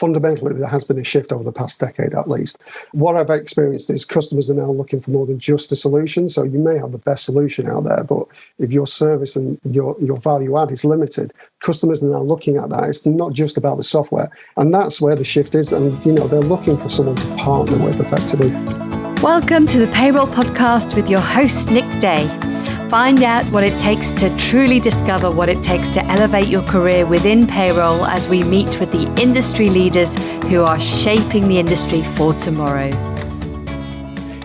fundamentally, there has been a shift over the past decade, at least. What I've experienced is customers are now looking for more than just a solution. So you may have the best solution out there, but if your service and your value add is limited, customers are now looking at that. It's not just about the software. And that's where the shift is. And, they're looking for someone to partner with effectively. Welcome to the Payroll Podcast with your host, Nick Day. Find out what it takes to truly discover what it takes to elevate your career within payroll as we meet with the industry leaders who are shaping the industry for tomorrow.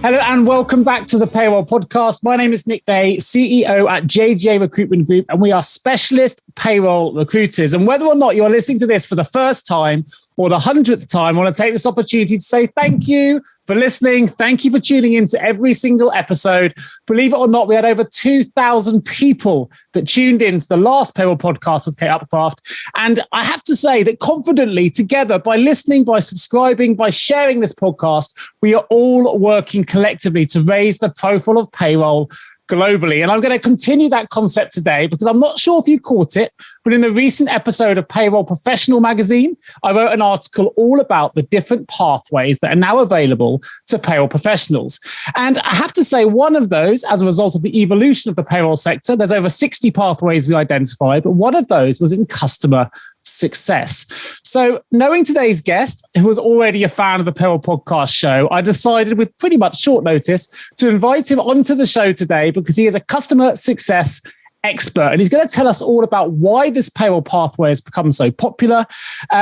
Hello and welcome back to the Payroll Podcast. My name is Nick Day, CEO at JJ Recruitment Group, and we are specialist payroll recruiters. And whether or not you're listening to this for the first time or the 100th time, I want to take this opportunity to say thank you for listening. Thank you for tuning into every single episode. Believe it or not, we had over 2,000 people that tuned into the last Payroll Podcast with Kate Upcraft. And I have to say that confidently together, by listening, by subscribing, by sharing this podcast, we are all working collectively to raise the profile of payroll globally. And I'm going to continue that concept today because I'm not sure if you caught it, but in the recent episode of Payroll Professional magazine, I wrote an article all about the different pathways that are now available to payroll professionals. And I have to say, one of those, as a result of the evolution of the payroll sector, there's over 60 pathways we identified, but one of those was in customer success. So knowing today's guest, who was already a fan of the Payroll Podcast show, I decided with pretty much short notice to invite him onto the show today because he is a customer success expert and he's going to tell us all about why this payroll pathway has become so popular.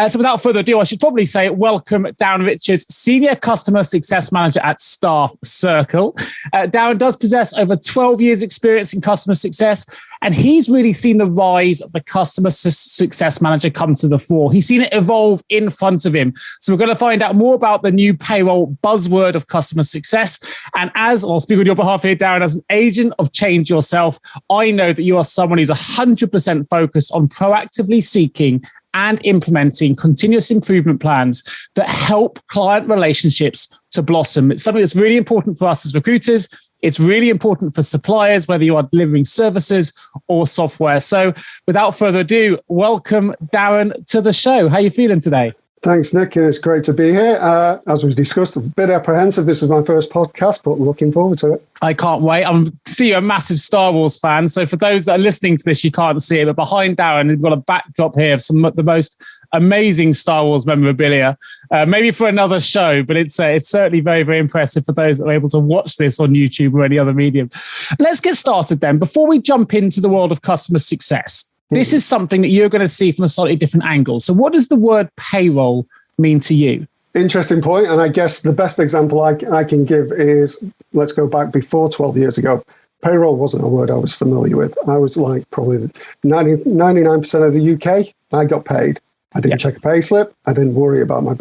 So without further ado, I should probably say welcome Darren Richards, Senior Customer Success Manager at StaffCircle. Darren does possess over 12 years experience in customer success, and he's really seen the rise of the customer success manager come to the fore. He's seen it evolve in front of him. So we're going to find out more about the new payroll buzzword of customer success. And as I'll speak on your behalf here, Darren, as an agent of change yourself, I know that you are someone who's 100% focused on proactively seeking and implementing continuous improvement plans that help client relationships to blossom. It's something that's really important for us as recruiters. It's really important for suppliers, whether you are delivering services or software. So without further ado, welcome Darren to the show. How are you feeling today? Thanks, Nick. It's great to be here. As we've discussed, a bit apprehensive. This is my first podcast, but looking forward to it. I can't wait. See you're a massive Star Wars fan. So for those that are listening to this, you can't see it, but behind Darren, we've got a backdrop here of some of the most amazing Star Wars memorabilia. Maybe for another show, but it's certainly very, very impressive for those that are able to watch this on YouTube or any other medium. Let's get started then. Before we jump into the world of customer success, this is something that you're going to see from a slightly different angle. So what does the word payroll mean to you? Interesting point. And I guess the best example I can give is, let's go back before 12 years ago. Payroll wasn't a word I was familiar with. I was like probably 99% of the UK, I got paid. I didn't check a pay slip. I didn't worry about my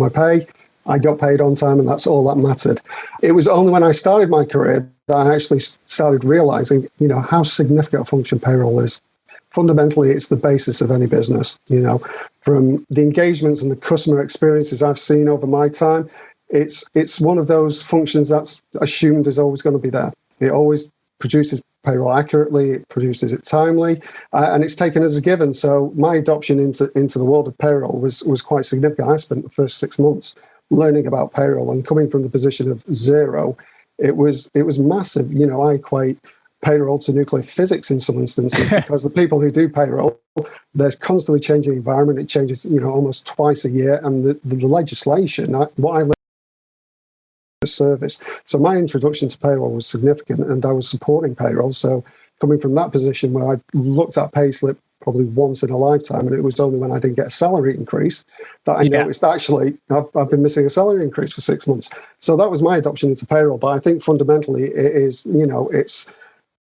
pay. I got paid on time, and that's all that mattered. It was only when I started my career that I actually started realizing, how significant a function payroll is. Fundamentally, it's the basis of any business. From the engagements and the customer experiences I've seen over my time, it's one of those functions that's assumed is always going to be there. It always produces payroll accurately, it produces it timely, and it's taken as a given. So my adoption into the world of payroll was quite significant. I spent the first 6 months learning about payroll, and coming from the position of zero, it was massive. I equate payroll to nuclear physics in some instances because the people who do payroll, they're constantly changing the environment. It changes, almost twice a year, and the legislation, what I learned the service. So my introduction to payroll was significant, and I was supporting payroll. So coming from that position where I looked at payslip probably once in a lifetime, and it was only when I didn't get a salary increase that I noticed actually I've been missing a salary increase for 6 months. So that was my adoption into payroll. But I think fundamentally it is,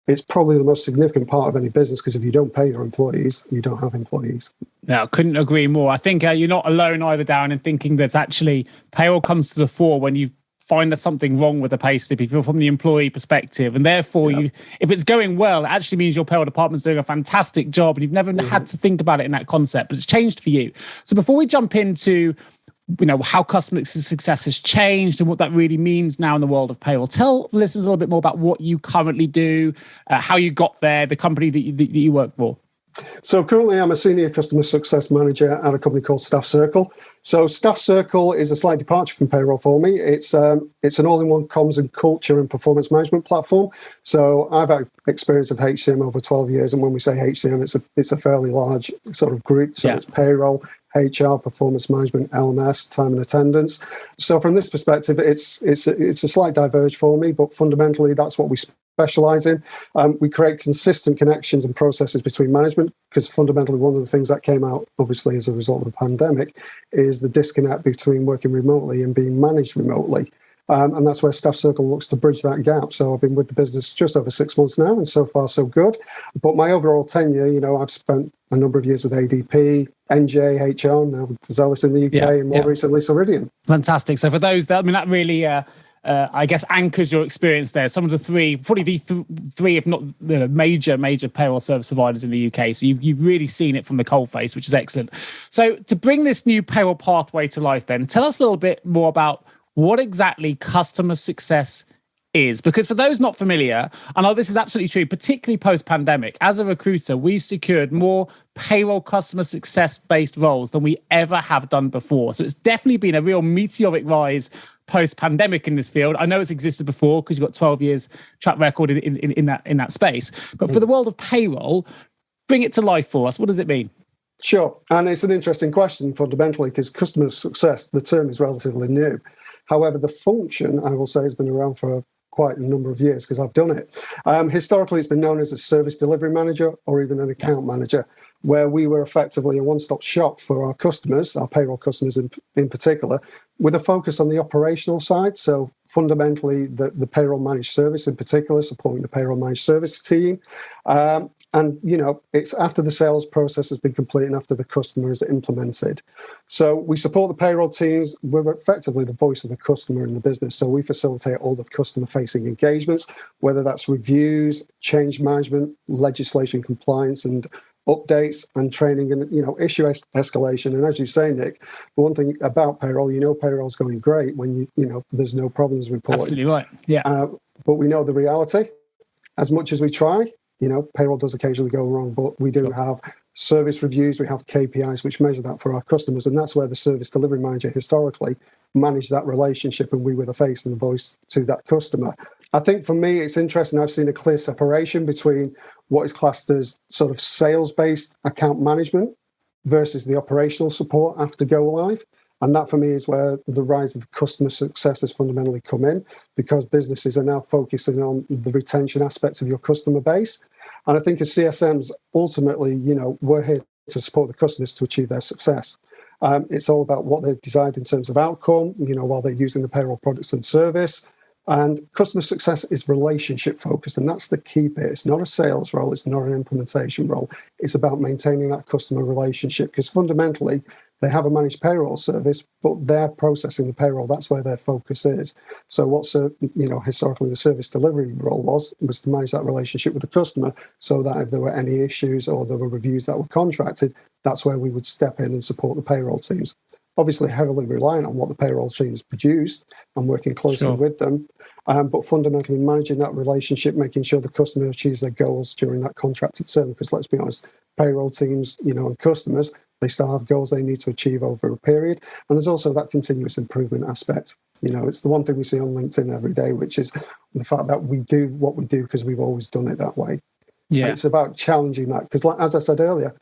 it's probably the most significant part of any business, because if you don't pay your employees, you don't have employees. No, I couldn't agree more. I think you're not alone either, Darren, in thinking that actually payroll comes to the fore when you find there's something wrong with the payslip, if you're from the employee perspective. And therefore, if it's going well, it actually means your payroll department's doing a fantastic job, and you've never had to think about it in that concept, but it's changed for you. So before we jump into how customer success has changed and what that really means now in the world of payroll, tell the listeners a little bit more about what you currently do, how you got there, the company that you work for. So currently I'm a senior customer success manager at a company called StaffCircle. So StaffCircle is a slight departure from payroll for me. It's an all-in-one comms and culture and performance management platform. So I've had experience of HCM over 12 years. And when we say HCM, it's a fairly large sort of group. So it's payroll, HR, performance management, LMS, time and attendance. So from this perspective, it's a slight diverge for me, but fundamentally that's what we specialize in. We create consistent connections and processes between management, because fundamentally one of the things that came out, obviously, as a result of the pandemic, is the disconnect between working remotely and being managed remotely. And that's where StaffCircle looks to bridge that gap. So I've been with the business just over 6 months now, and so far so good. But my overall tenure, I've spent a number of years with ADP, NJ, HR, now with Zealous in the UK, and more recently Ceridian. Fantastic. So for those, that really... I guess anchors your experience there. Some of the three, if not major payroll service providers in the UK. So you've really seen it from the coalface, which is excellent. So to bring this new payroll pathway to life, then tell us a little bit more about what exactly customer success is. Because for those not familiar, I know this is absolutely true, particularly post-pandemic, as a recruiter, we've secured more payroll customer success-based roles than we ever have done before. So it's definitely been a real meteoric rise post-pandemic in this field. I know it's existed before because you've got 12 years track record in that space. But for the world of payroll, bring it to life for us. What does it mean? Sure. And it's an interesting question fundamentally, because customer success, the term is relatively new. However, the function, I will say, has been around for quite a number of years because I've done it. Historically, it's been known as a service delivery manager or even an account manager, where we were effectively a one-stop shop for our customers, our payroll customers in particular, with a focus on the operational side. So fundamentally, the payroll managed service in particular, supporting the payroll managed service team. And, it's after the sales process has been complete and after the customer is implemented. So we support the payroll teams. We're effectively the voice of the customer in the business. So we facilitate all the customer-facing engagements, whether that's reviews, change management, legislation compliance, and updates and training and, issue escalation. And as you say, Nick, the one thing about payroll, payroll's going great when, there's no problems reported. Absolutely right. Yeah. But we know the reality. As much as we try, payroll does occasionally go wrong, but we do have service reviews, we have KPIs which measure that for our customers, and that's where the service delivery manager historically managed that relationship, and we were the face and the voice to that customer. I think for me, it's interesting. I've seen a clear separation between what is classed as sort of sales-based account management versus the operational support after go live. And that for me is where the rise of customer success has fundamentally come in, because businesses are now focusing on the retention aspects of your customer base. And I think as CSMs, ultimately, we're here to support the customers to achieve their success. It's all about what they've desired in terms of outcome, while they're using the payroll products and service. And customer success is relationship focused, and that's the key bit. It's not a sales role, it's not an implementation role. It's about maintaining that customer relationship, because fundamentally they have a managed payroll service, but they're processing the payroll. That's where their focus is. So what's historically the service delivery role was to manage that relationship with the customer, so that if there were any issues or there were reviews that were contracted, that's where we would step in and support the payroll teams. Obviously heavily reliant on what the payroll teams produced and working closely with them, but fundamentally managing that relationship, making sure the customer achieves their goals during that contracted term. Because let's be honest, payroll teams, and customers, they still have goals they need to achieve over a period. And there's also that continuous improvement aspect. It's the one thing we see on LinkedIn every day, which is the fact that we do what we do because we've always done it that way. Yeah. And it's about challenging that, because as I said earlier,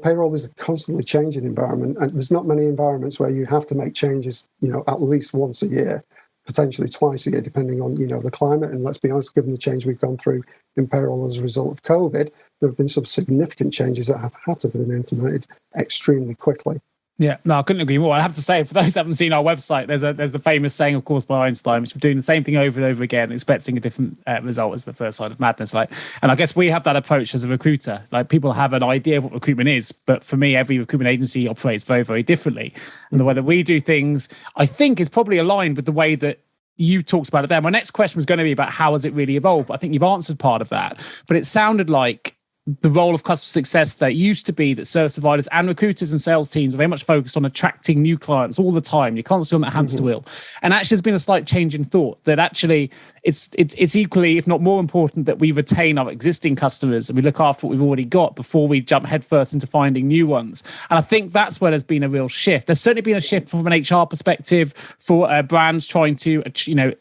payroll is a constantly changing environment, and there's not many environments where you have to make changes, at least once a year, potentially twice a year, depending on, the climate. And let's be honest, given the change we've gone through in payroll as a result of COVID, there have been some significant changes that have had to be implemented extremely quickly. Yeah, no, I couldn't agree more. I have to say, for those who haven't seen our website, there's the famous saying, of course, by Einstein, which we're doing the same thing over and over again, expecting a different result as the first sign of madness, right? And I guess we have that approach as a recruiter. Like, people have an idea of what recruitment is, but for me, every recruitment agency operates very, very differently. And the way that we do things, I think, is probably aligned with the way that you talked about it there. My next question was going to be about how has it really evolved? But I think you've answered part of that. But it sounded like the role of customer success that used to be that service providers and recruiters and sales teams are very much focused on attracting new clients all the time. You're constantly on that hamster wheel. And actually, there's been a slight change in thought that actually it's equally, if not more important, that we retain our existing customers and we look after what we've already got before we jump headfirst into finding new ones. And I think that's where there's been a real shift. There's certainly been a shift from an HR perspective for brands trying to,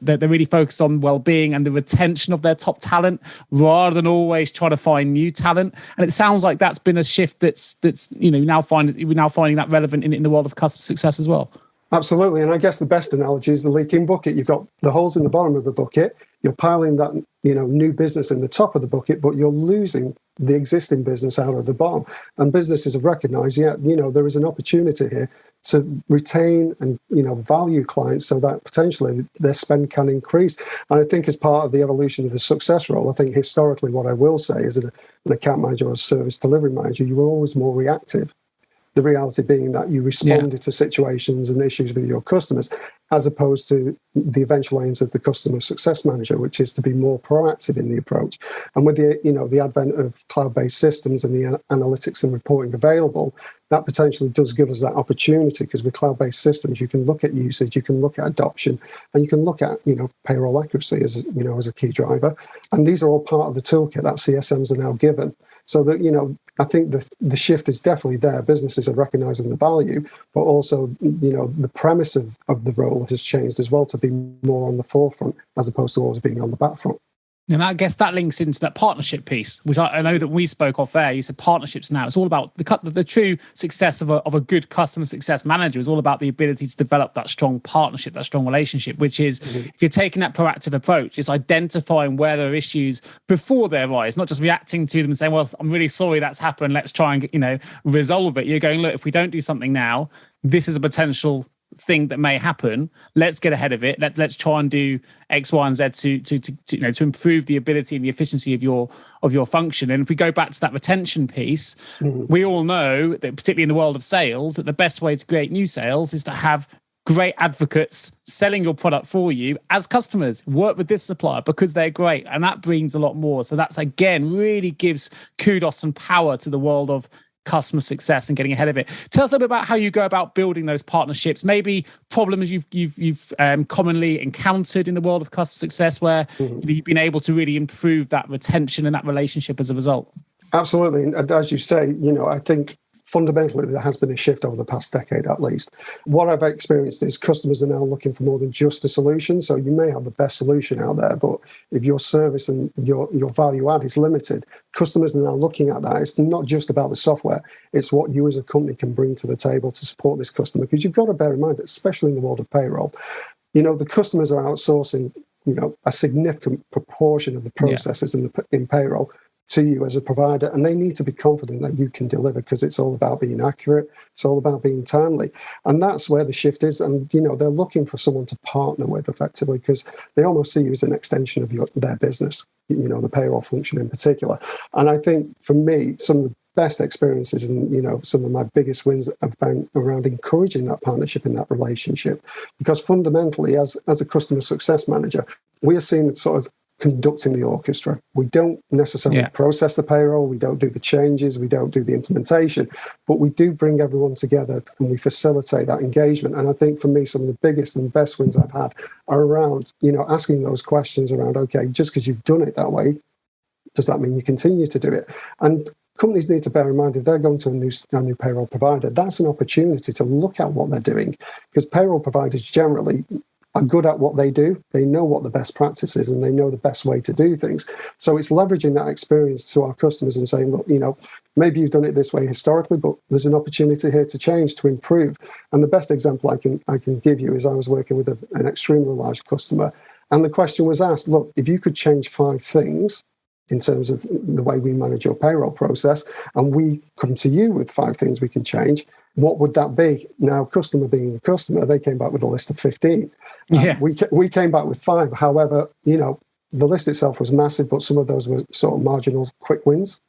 they're really focused on well-being and the retention of their top talent rather than always trying to find new talent. And it sounds like that's been a shift that's we're now finding that relevant in the world of customer success as well. Absolutely. And I guess the best analogy is the leaking bucket. You've got the holes in the bottom of the bucket. You're piling that, new business in the top of the bucket, but you're losing the existing business out of the bottom. And businesses have recognized, there is an opportunity here to retain and, value clients so that potentially their spend can increase. And I think as part of the evolution of the success role, I think historically what I will say is that an account manager or a service delivery manager, you were always more reactive. The reality being that you responded to situations and issues with your customers, as opposed to the eventual aims of the customer success manager, which is to be more proactive in the approach. And with the advent of cloud-based systems and the analytics and reporting available, that potentially does give us that opportunity, because with cloud-based systems, you can look at usage, you can look at adoption, and you can look at payroll accuracy as a key driver. And these are all part of the toolkit that CSMs are now given. So that, I think the shift is definitely there. Businesses are recognizing the value, but also, the premise of the role has changed as well to be more on the forefront as opposed to always being on the back front. And I guess that links into that partnership piece, which I know that when we spoke off air, you said partnerships now. It's all about the true success of a good customer success manager is all about the ability to develop that strong partnership, that strong relationship, which is if you're taking that proactive approach, it's identifying where there are issues before they arise, not just reacting to them and saying, well, I'm really sorry that's happened. Let's try and, resolve it. You're going, look, if we don't do something now, this is a potential thing that may happen. Let's get ahead of it. Let's try and do X, Y, and Z to improve the ability and the efficiency of your function. And if we go back to that retention piece, we all know that particularly in the world of sales, that the best way to create new sales is to have great advocates selling your product for you as customers. Work with this supplier because they're great, and that brings a lot more. So that's again really gives kudos and power to the world of customer success and getting ahead of it. Tell us a little bit about how you go about building those partnerships, maybe problems you've commonly encountered in the world of customer success where you've been able to really improve that retention and that relationship as a result. Absolutely. And as you say, I think fundamentally there has been a shift over the past decade at least. What I've experienced is customers are now looking for more than just a solution. So you may have the best solution out there, but if your service and your value add is limited, customers are now looking at that. It's not just about the software. It's what you as a company can bring to the table to support this customer. Because you've got to bear in mind, especially in the world of payroll, the customers are outsourcing, a significant proportion of the processes in payroll to you as a provider, and they need to be confident that you can deliver, because it's all about being accurate, it's all about being timely, and that's where the shift is. And they're looking for someone to partner with effectively, because they almost see you as an extension of their business, the payroll function in particular. And I think for me, some of the best experiences and some of my biggest wins have been around encouraging that partnership in that relationship, because fundamentally as a customer success manager, we are seen sort of conducting the orchestra. We don't necessarily process the payroll, we don't do the changes, we don't do the implementation, but we do bring everyone together and we facilitate that engagement. And I think for me, some of the biggest and best wins I've had are around, asking those questions around, okay, just because you've done it that way, does that mean you continue to do it? And companies need to bear in mind, if they're going to a new payroll provider, that's an opportunity to look at what they're doing, because payroll providers generally are good at what they do. They know what the best practice is and they know the best way to do things. So it's leveraging that experience to our customers and saying, look, maybe you've done it this way historically, but there's an opportunity here to change, to improve. And the best example I can give you is I was working with an extremely large customer, and the question was asked, look, if you could change 5 things in terms of the way we manage your payroll process, and we come to you with 5 things we can change, what would that be? Now, customer being the customer, they came back with a list of 15. We came back with 5. However, the list itself was massive, but some of those were sort of marginal quick wins,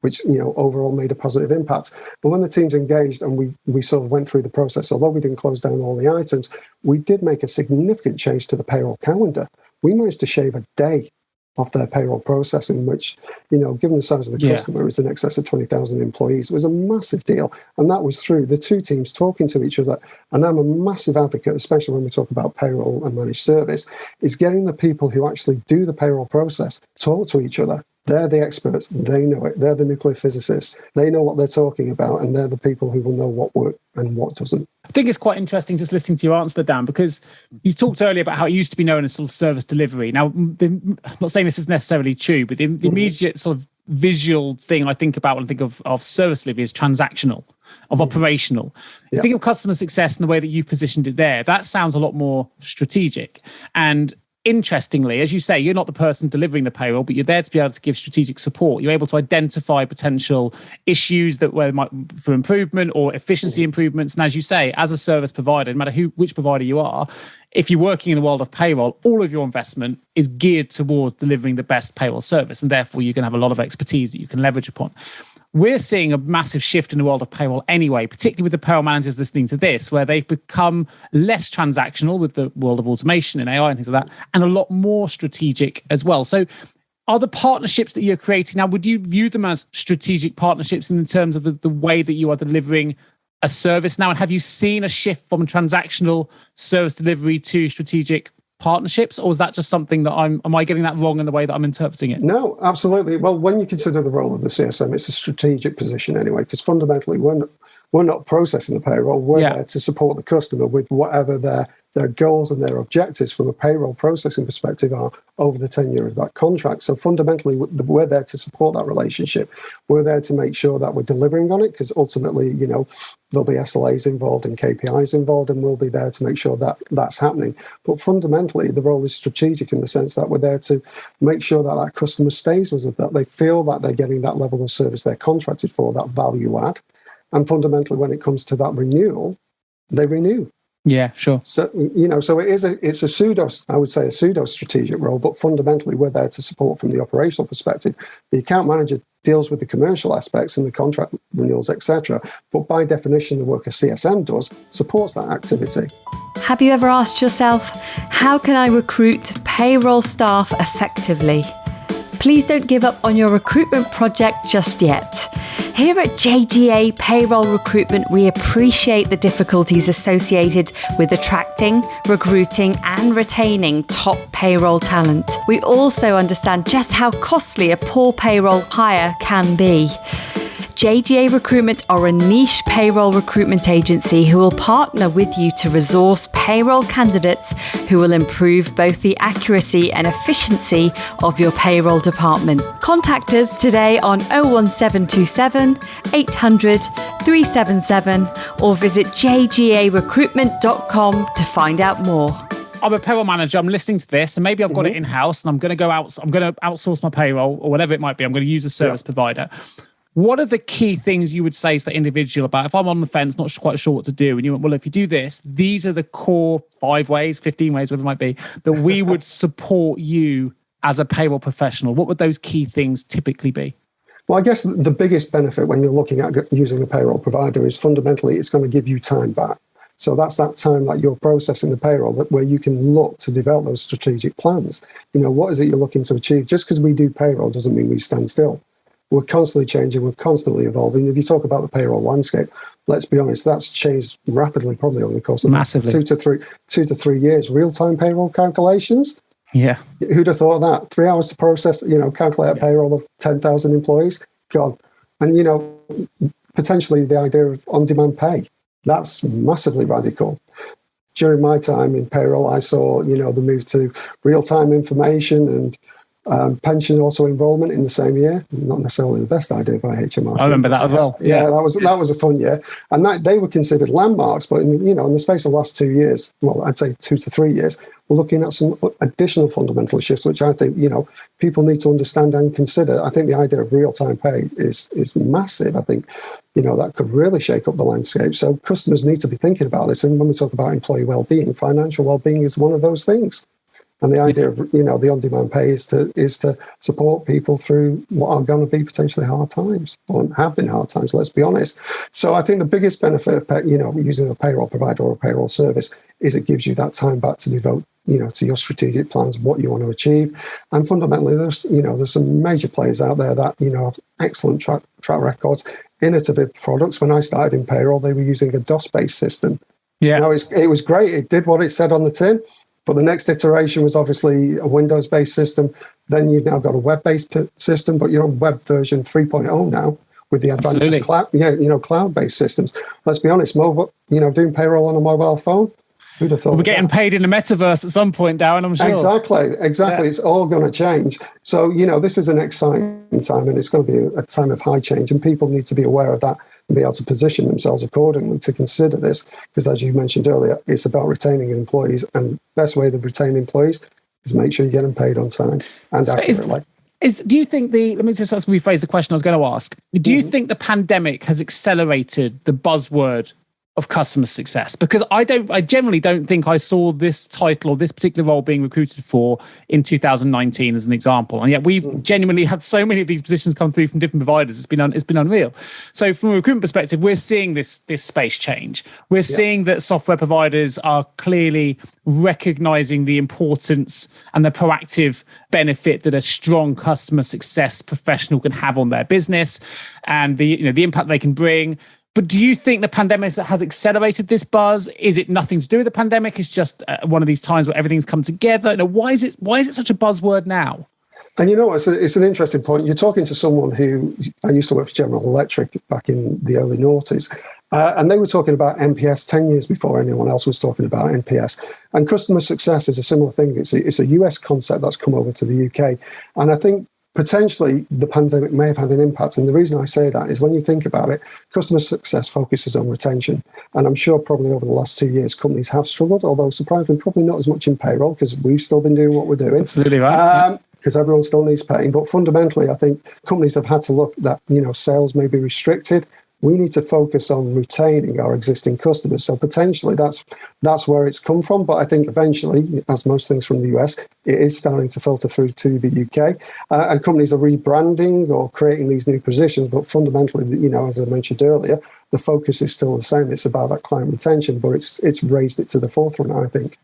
which, overall made a positive impact. But when the teams engaged and we sort of went through the process, although we didn't close down all the items, we did make a significant change to the payroll calendar. We managed to shave a day of their payroll processing, which, given the size of the customer, is in excess of 20,000 employees. It was a massive deal. And that was through the two teams talking to each other. And I'm a massive advocate, especially when we talk about payroll and managed service, is getting the people who actually do the payroll process talk to each other. They're the experts. They know it. They're the nuclear physicists. They know what they're talking about, and they're the people who will know what works and what doesn't. I think it's quite interesting just listening to your answer, Dan, because you talked earlier about how it used to be known as sort of service delivery. Now, I'm not saying this is necessarily true, but the immediate sort of visual thing I think about when I think of service delivery is transactional, of operational. If you think of customer success and the way that you've positioned it there, that sounds a lot more strategic. And interestingly, as you say, you're not the person delivering the payroll, but you're there to be able to give strategic support. You're able to identify potential issues that where might for improvement or efficiency improvements. And as you say, as a service provider, no matter which provider you are, if you're working in the world of payroll, all of your investment is geared towards delivering the best payroll service, and therefore you can have a lot of expertise that you can leverage upon. We're seeing a massive shift in the world of payroll anyway, particularly with the payroll managers listening to this, where they've become less transactional with the world of automation and AI and things like that, and a lot more strategic as well. So are the partnerships that you're creating now, would you view them as strategic partnerships in terms of the way that you are delivering a service now? And have you seen a shift from transactional service delivery to strategic partnerships, or is that just something that am I getting that wrong in the way that I'm interpreting it? No, absolutely. Well, when you consider the role of the CSM, it's a strategic position anyway, because fundamentally we're not processing the payroll. We're there to support the customer with whatever their goals and their objectives from a payroll processing perspective are over the tenure of that contract. So fundamentally, we're there to support that relationship. We're there to make sure that we're delivering on it, because ultimately, there'll be SLAs involved and KPIs involved, and we'll be there to make sure that that's happening. But fundamentally, the role is strategic in the sense that we're there to make sure that that customer stays with us, that they feel that they're getting that level of service they're contracted for, that value add. And fundamentally, when it comes to that renewal, they renew. Yeah, sure. So, so it's a pseudo strategic role, but fundamentally we're there to support from the operational perspective. The account manager deals with the commercial aspects and the contract renewals, etc. But by definition, the work a CSM does supports that activity. Have you ever asked yourself, how can I recruit payroll staff effectively? Please don't give up on your recruitment project just yet. Here at JGA Payroll Recruitment, we appreciate the difficulties associated with attracting, recruiting, and retaining top payroll talent. We also understand just how costly a poor payroll hire can be. JGA Recruitment are a niche payroll recruitment agency who will partner with you to resource payroll candidates who will improve both the accuracy and efficiency of your payroll department. Contact us today on 01727 800 377 or visit jgarecruitment.com to find out more. I'm a payroll manager. I'm listening to this, and maybe I've got it in-house, and I'm going to outsource my payroll or whatever it might be. I'm going to use a service provider. What are the key things you would say to the individual about, if I'm on the fence, not quite sure what to do, and you went, well, if you do this, these are the core 5 ways, 15 ways, whatever it might be, that we would support you as a payroll professional. What would those key things typically be? Well, I guess the biggest benefit when you're looking at using a payroll provider is fundamentally it's going to give you time back. So that's that time that you're processing the payroll where you can look to develop those strategic plans. What is it you're looking to achieve? Just because we do payroll doesn't mean we stand still. We're constantly changing, we're constantly evolving. If you talk about the payroll landscape, let's be honest, that's changed rapidly, probably over the course of 2 to 3 years. Real-time payroll calculations. Yeah. Who'd have thought of that? 3 hours to process, calculate a payroll of 10,000 employees. God. And, potentially the idea of on-demand pay. That's massively radical. During my time in payroll, I saw, the move to real-time information and pension auto-enrollment in the same year. Not necessarily the best idea by HMRC. I remember that as well. Yeah, that was a fun year. And they were considered landmarks, but in the space of the last 2 years, well, I'd say 2 to 3 years, we're looking at some additional fundamental shifts, which I think, people need to understand and consider. I think the idea of real-time pay is massive. I think, that could really shake up the landscape. So customers need to be thinking about this. And when we talk about employee well-being, financial well-being is one of those things. And the idea of, the on-demand pay is to support people through what are going to be potentially hard times, or have been hard times, let's be honest. So I think the biggest benefit of, using a payroll provider or a payroll service is it gives you that time back to devote to your strategic plans, what you want to achieve. And fundamentally, there's some major players out there that, have excellent track records, innovative products. When I started in payroll, they were using a DOS-based system. Yeah. Now, it was great. It did what it said on the tin. But the next iteration was obviously a Windows-based system. Then you've now got a web-based system, but you're on web version 3.0 now with the advanced cloud-based systems. Let's be honest, mobile, doing payroll on a mobile phone, who'd have thought? We're getting paid in the metaverse at some point, Darren, I'm sure. Exactly. Yeah. It's all going to change. So, this is an exciting time, and it's going to be a time of high change, and people need to be aware of that and be able to position themselves accordingly to consider this, because as you mentioned earlier, it's about retaining employees, and the best way to retain employees is make sure you get them paid on time and accurately. Do you think let me just rephrase the question I was going to ask. Do you think the pandemic has accelerated the buzzword of customer success? Because I generally don't think I saw this title or this particular role being recruited for in 2019 as an example. And yet we've genuinely had so many of these positions come through from different providers. It's been unreal. So from a recruitment perspective, we're seeing this space change. We're seeing that software providers are clearly recognizing the importance and the proactive benefit that a strong customer success professional can have on their business, and the impact they can bring. But do you think the pandemic has accelerated this buzz? Is it nothing to do with the pandemic? It's just one of these times where everything's come together. Why is it such a buzzword now? And it's an interesting point. You're talking to someone who, I used to work for General Electric back in the early noughties, and they were talking about NPS 10 years before anyone else was talking about NPS. And customer success is a similar thing. It's a US concept that's come over to the UK. And I think potentially the pandemic may have had an impact. And the reason I say that is when you think about it, customer success focuses on retention. And I'm sure probably over the last 2 years, companies have struggled, although surprisingly, probably not as much in payroll, because we've still been doing what we're doing. Absolutely right. Because everyone still needs paying. But fundamentally, I think companies have had to look that, sales may be restricted. We need to focus on retaining our existing customers. So potentially that's where it's come from. But I think eventually, as most things from the US, it is starting to filter through to the UK. And companies are rebranding or creating these new positions. But fundamentally, as I mentioned earlier, the focus is still the same. It's about that client retention, but it's raised it to the forefront, I think.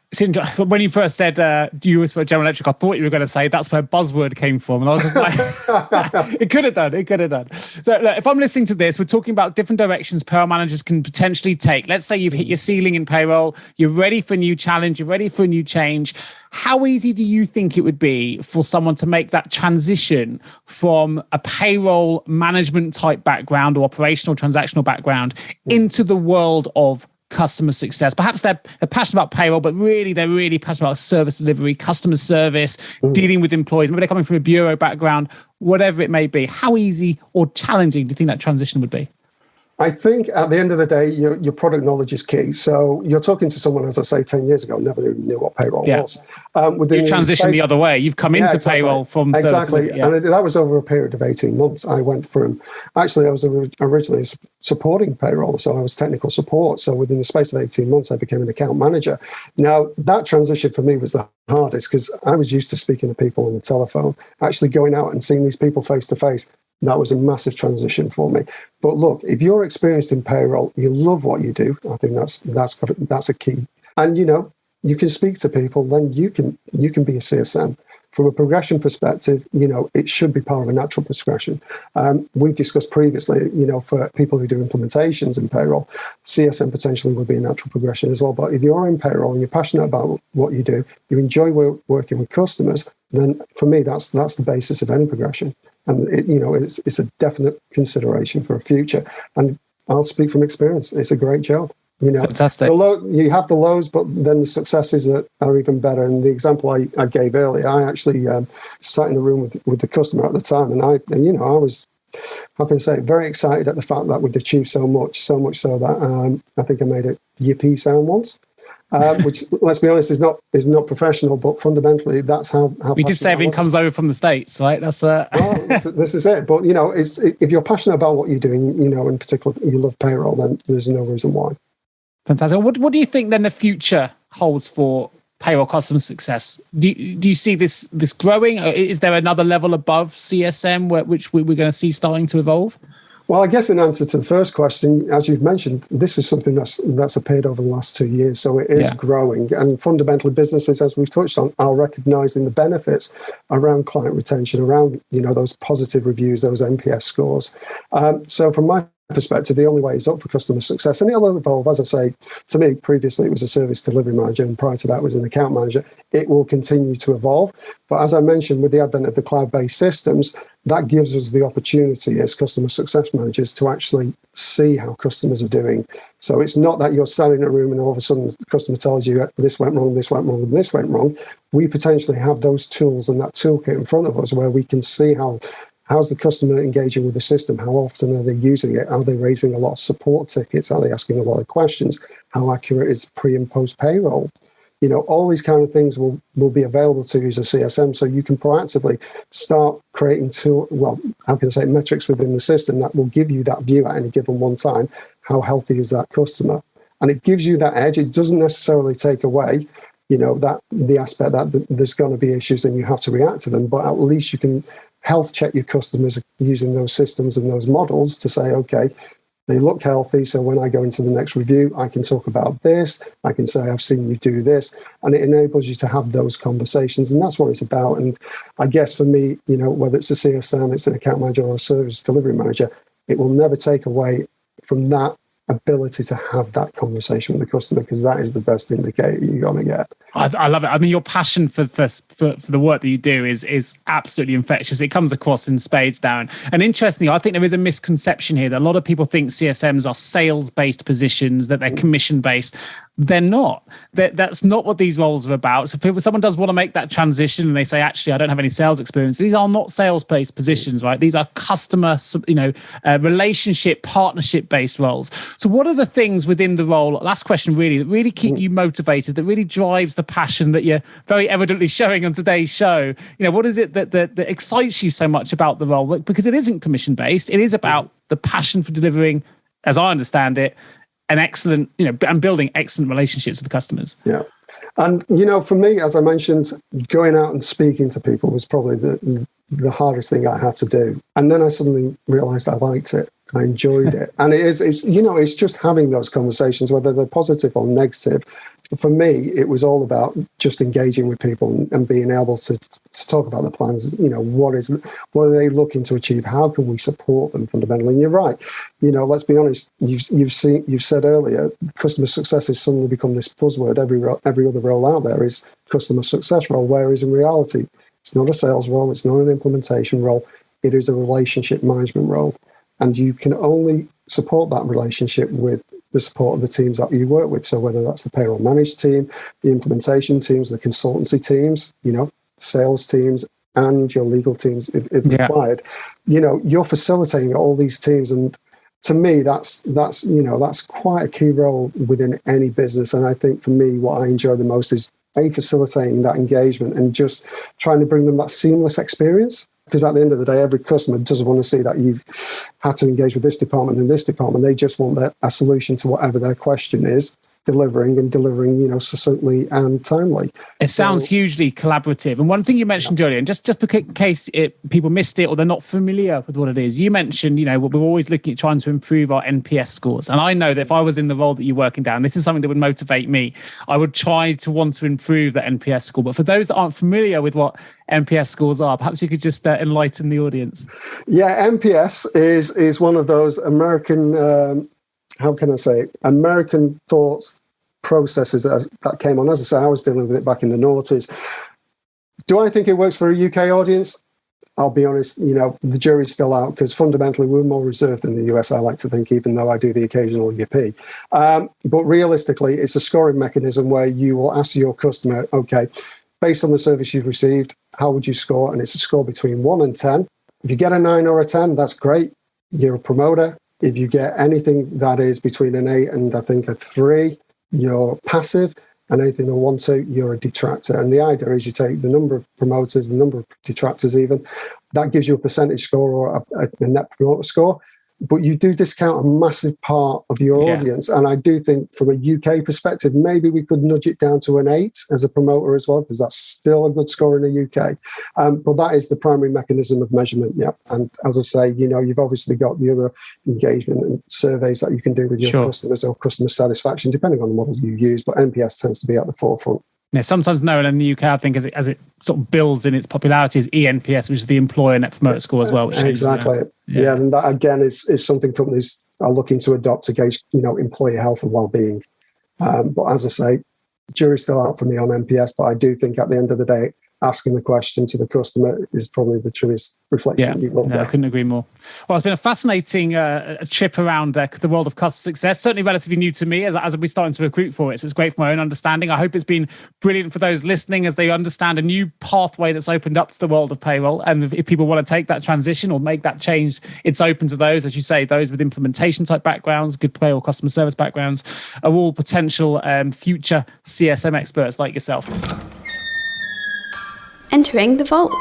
When you first said you were for General Electric, I thought you were going to say that's where buzzword came from. And I was just like, it could have done. So look, if I'm listening to this, we're talking about different directions payroll managers can potentially take. Let's say you've hit your ceiling in payroll, you're ready for a new challenge, you're ready for a new change. How easy do you think it would be for someone to make that transition from a payroll management type background or operational transactional background into the world of customer success? Perhaps they're passionate about payroll, but they're really passionate about service delivery, customer service, dealing with employees. Maybe they're coming from a bureau background, whatever it may be. How easy or challenging do you think that transition would be? I think at the end of the day, your product knowledge is key. So you're talking to someone, as I say, 10 years ago, never even knew what payroll was. You've transitioned the other way. You've come into payroll from... Exactly. And that was over a period of 18 months. I went from... Actually, I was originally supporting payroll, so I was technical support. So within the space of 18 months, I became an account manager. Now, that transition for me was the hardest because I was used to speaking to people on the telephone, actually going out and seeing these people face to face. That was a massive transition for me. But look, if you're experienced in payroll, you love what you do. I think that's a key. And you can speak to people. Then you can be a CSM. From a progression perspective, it should be part of a natural progression. We discussed previously, for people who do implementations in payroll, CSM potentially would be a natural progression as well. But if you're in payroll and you're passionate about what you do, you enjoy working with customers, then for me, that's the basis of any progression. And it's a definite consideration for a future. And I'll speak from experience. It's a great job. Fantastic. You have the lows, but then the successes are even better. And the example I gave earlier, I actually sat in a room with the customer at the time, and I was, how can I say, very excited at the fact that we'd achieved so much so that I think I made a yippee sound once. Which, let's be honest, is not professional, but fundamentally, that's how we did say everything comes over from the States, right? That's this is it. But if you're passionate about what you're doing, in particular, you love payroll, then there's no reason why. Fantastic. What do you think then the future holds for payroll customer success? Do you see this growing? Is there another level above CSM which we're going to see starting to evolve? Well, I guess in answer to the first question, as you've mentioned, this is something that's appeared over the last 2 years. So it is growing. And fundamentally, businesses, as we've touched on, are recognizing the benefits around client retention, around, those positive reviews, those NPS scores. So from my perspective, the only way is up for customer success. And it'll evolve. As I say, to me, previously it was a service delivery manager, and prior to that was an account manager. It will continue to evolve. But as I mentioned, with the advent of the cloud-based systems, that gives us the opportunity as customer success managers to actually see how customers are doing. So it's not that you're sat in a room and all of a sudden the customer tells you this went wrong, this went wrong, and this went wrong. We potentially have those tools and that toolkit in front of us where we can see how's the customer engaging with the system? How often are they using it? Are they raising a lot of support tickets? Are they asking a lot of questions? How accurate is pre and post payroll? All these kind of things will be available to you as a CSM, so you can proactively start creating metrics within the system that will give you that view at any given one time. How healthy is that customer? And it gives you that edge. It doesn't necessarily take away, that the aspect that there's going to be issues and you have to react to them, but at least you can health check your customers using those systems and those models to say, okay, they look healthy. So when I go into the next review, I can talk about this. I can say, I've seen you do this. And it enables you to have those conversations. And that's what it's about. And I guess for me, whether it's a CSM, it's an account manager or a service delivery manager, it will never take away from that ability to have that conversation with the customer, because that is the best indicator you're going to get. I love it. I mean, your passion for the work that you do is absolutely infectious. It comes across in spades, Darren. And interestingly, I think there is a misconception here that a lot of people think CSMs are sales-based positions, that they're commission-based. They're not. That's not what these roles are about. So if someone does want to make that transition and they say, actually, I don't have any sales experience, these are not sales-based positions, right? These are customer, relationship, partnership-based roles. So what are the things within the role, last question really, that really keep you motivated, that really drives the passion that you're very evidently showing on today's show? What is it that excites you so much about the role? Because it isn't commission-based. It is about the passion for delivering, as I understand it, an excellent, and building excellent relationships with customers. Yeah. And, for me, as I mentioned, going out and speaking to people was probably the hardest thing I had to do. And then I suddenly realized I liked it. I enjoyed it. And it's just having those conversations, whether they're positive or negative. For me, it was all about just engaging with people and being able to talk about the plans. What are they looking to achieve? How can we support them fundamentally? And you're right. Let's be honest. You've said earlier, customer success has suddenly become this buzzword. Every other role out there is customer success role, whereas in reality, it's not a sales role. It's not an implementation role. It is a relationship management role. And you can only support that relationship with the support of the teams that you work with. So whether that's the payroll managed team, the implementation teams, the consultancy teams, sales teams, and your legal teams if required, you're facilitating all these teams. And to me, that's quite a key role within any business. And I think for me, what I enjoy the most is facilitating that engagement and just trying to bring them that seamless experience. Because at the end of the day, every customer doesn't want to see that you've had to engage with this department and this department. They just want a solution to whatever their question is, delivering, succinctly and timely. It sounds hugely collaborative. And one thing you mentioned earlier, and just in case people missed it or they're not familiar with what it is, you mentioned, we're always looking at trying to improve our NPS scores. And I know that if I was in the role that you're working down, this is something that would motivate me. I would try to want to improve the NPS score. But for those that aren't familiar with what NPS scores are, perhaps you could just enlighten the audience. Yeah, NPS is one of those American American thoughts processes that came on. As I say, I was dealing with it back in the noughties. Do I think it works for a UK audience? I'll be honest, the jury's still out, because fundamentally we're more reserved than the US, I like to think, even though I do the occasional yippee. But realistically, it's a scoring mechanism where you will ask your customer, okay, based on the service you've received, how would you score? And it's a score between 1 and 10. If you get a 9 or a 10, that's great. You're a promoter. If you get anything that is between an 8 and I think a 3, you're passive. And anything a 1, 2, you're a detractor. And the idea is you take the number of promoters, the number of detractors even, that gives you a percentage score or a net promoter score. but you do discount a massive part of your audience. And I do think from a UK perspective, maybe we could nudge it down to an 8 as a promoter as well, because that's still a good score in the UK. But that is the primary mechanism of measurement. Yeah. And as I say, you've obviously got the other engagement and surveys that you can do with your customers or customer satisfaction, depending on the model you use. But NPS tends to be at the forefront. Yeah, sometimes known in the UK, I think, as it sort of builds in its popularity, is ENPS, which is the Employer Net Promoter Score as well. Which exactly. And that again is something companies are looking to adopt to gauge, employee health and well-being. But as I say, jury's still out for me on NPS. But I do think at the end of the day, asking the question to the customer is probably the truest reflection you will get. I couldn't agree more. Well, it's been a fascinating trip around the world of customer success, certainly relatively new to me as we're starting to recruit for it. So it's great for my own understanding. I hope it's been brilliant for those listening as they understand a new pathway that's opened up to the world of payroll. And if people want to take that transition or make that change, it's open to those, as you say, those with implementation type backgrounds, good payroll customer service backgrounds, are all potential future CSM experts like yourself. Entering the vault.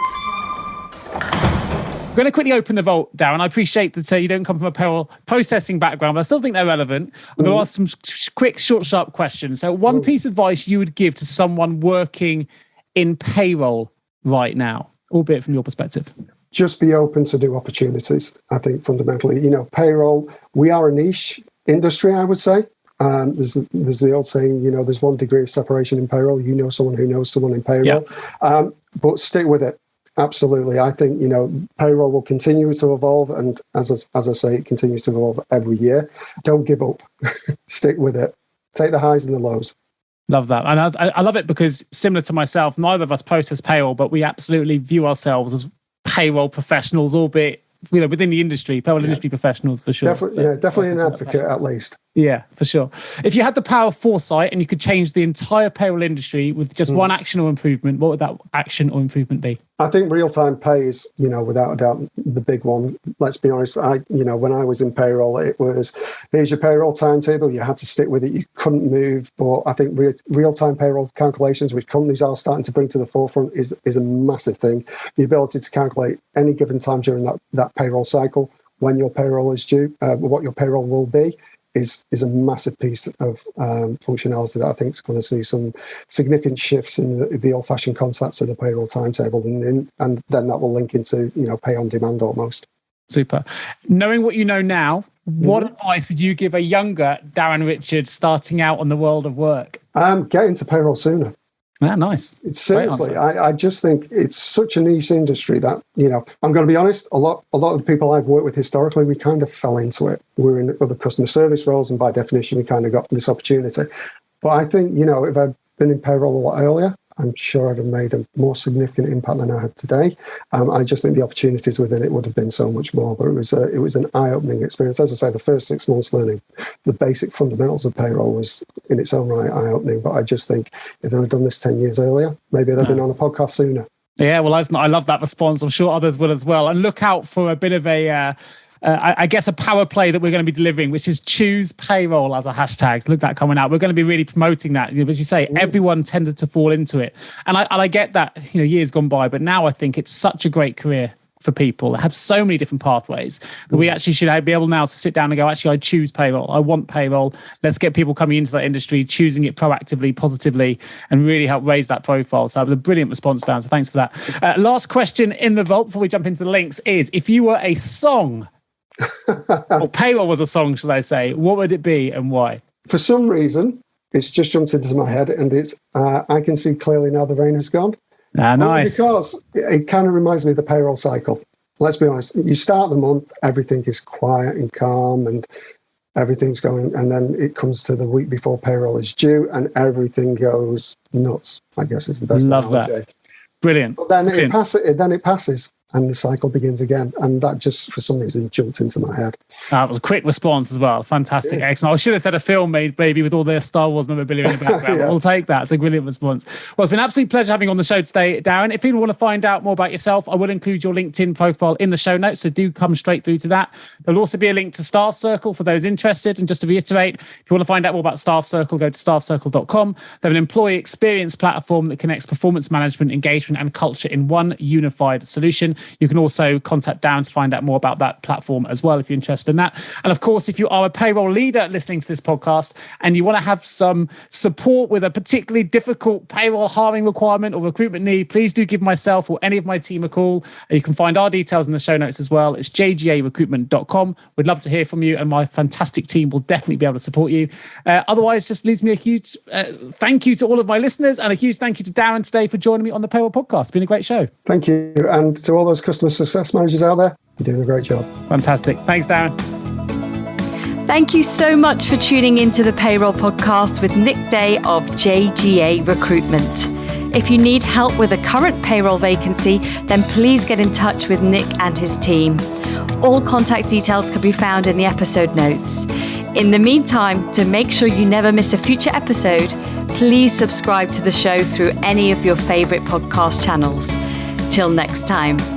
I'm going to quickly open the vault, Darren. I appreciate that you don't come from a payroll processing background, but I still think they're relevant. I'm going to ask some quick, short, sharp questions. So one piece of advice you would give to someone working in payroll right now, albeit from your perspective? Just be open to new opportunities. I think fundamentally, payroll, we are a niche industry, I would say. There's the old saying, there's 1 degree of separation in payroll. Someone who knows someone in payroll. Yeah. But stick with it. Absolutely. I think, payroll will continue to evolve. And as I say, it continues to evolve every year. Don't give up. Stick with it. Take the highs and the lows. Love that. And I love it because similar to myself, neither of us process payroll, but we absolutely view ourselves as payroll professionals, albeit within the industry, payroll industry professionals for sure. Definitely an advocate at least. Yeah, for sure. If you had the power of foresight and you could change the entire payroll industry with just one action or improvement, what would that action or improvement be? I think real-time pay is, without a doubt, the big one. Let's be honest. When I was in payroll, it was, here's your payroll timetable. You had to stick with it. You couldn't move. But I think real-time payroll calculations, which companies are starting to bring to the forefront, is a massive thing. The ability to calculate any given time during that payroll cycle, when your payroll is due, what your payroll will be, is a massive piece of functionality that I think is going to see some significant shifts in the old-fashioned concepts of the payroll timetable, and then that will link into pay on demand almost. Super. Knowing what you know now, what advice would you give a younger Darren Richards starting out on the world of work? Get into payroll sooner. Yeah, nice. Seriously, I just think it's such a niche industry that, I'm going to be honest, a lot of the people I've worked with historically, we kind of fell into it. We're in other customer service roles, and by definition, we kind of got this opportunity. But I think, if I'd been in payroll a lot earlier, I'm sure I'd have made a more significant impact than I have today. I just think the opportunities within it would have been so much more. But it was an eye-opening experience. As I say, the first 6 months learning the basic fundamentals of payroll was in its own right eye-opening. But I just think if I had done this 10 years earlier, maybe I'd have been on a podcast sooner. Yeah, well, I love that response. I'm sure others will as well. And look out for a bit of a power play that we're going to be delivering, which is choose payroll as a hashtag. So look at that coming out. We're going to be really promoting that. As you say, everyone tended to fall into it. And I get that, years gone by, but now I think it's such a great career for people that have so many different pathways that we actually should be able now to sit down and go, actually, I choose payroll. I want payroll. Let's get people coming into that industry, choosing it proactively, positively, and really help raise that profile. So that was a brilliant response, Dan. So thanks for that. Last question in the vault before we jump into the links is, if you were a song, or payroll was a song, should I say, what would it be and why? For some reason, it's just jumped into my head, and it's I Can See Clearly Now the Rain Has Gone. Nice. Because it kind of reminds me of the payroll cycle. Let's be honest. You start the month, everything is quiet and calm, and everything's going, and then it comes to the week before payroll is due, and everything goes nuts, I guess is the best analogy. That. Brilliant. But then it passes, and the cycle begins again. And that just, for some reason, jumped into my head. That was a quick response as well. Fantastic. Yeah. Excellent. I should have said a film made, maybe, with all their Star Wars memorabilia in the background. We'll take that. It's a brilliant response. Well, it's been an absolute pleasure having you on the show today, Darren. If you want to find out more about yourself, I will include your LinkedIn profile in the show notes, so do come straight through to that. There'll also be a link to StaffCircle for those interested. And just to reiterate, if you want to find out more about StaffCircle, go to staffcircle.com. They're an employee experience platform that connects performance management, engagement, and culture in one unified solution. You can also contact Darren to find out more about that platform as well if you're interested in that. And of course, if you are a payroll leader listening to this podcast and you want to have some support with a particularly difficult payroll hiring requirement or recruitment need, please do give myself or any of my team a call. You can find our details in the show notes as well. It's jgarecruitment.com. We'd love to hear from you, and my fantastic team will definitely be able to support you. Otherwise, just leaves me a huge thank you to all of my listeners, and a huge thank you to Darren today for joining me on the Payroll Podcast. It's been a great show. Thank you. And to all those customer success managers out there, you're doing a great job. Fantastic. Thanks, Darren. Thank you so much for tuning into the Payroll Podcast with Nick Day of JGA Recruitment. If you need help with a current payroll vacancy, then please get in touch with Nick and his team. All contact details can be found in the episode notes. In the meantime, to make sure you never miss a future episode, please subscribe to the show through any of your favorite podcast channels. Till next time.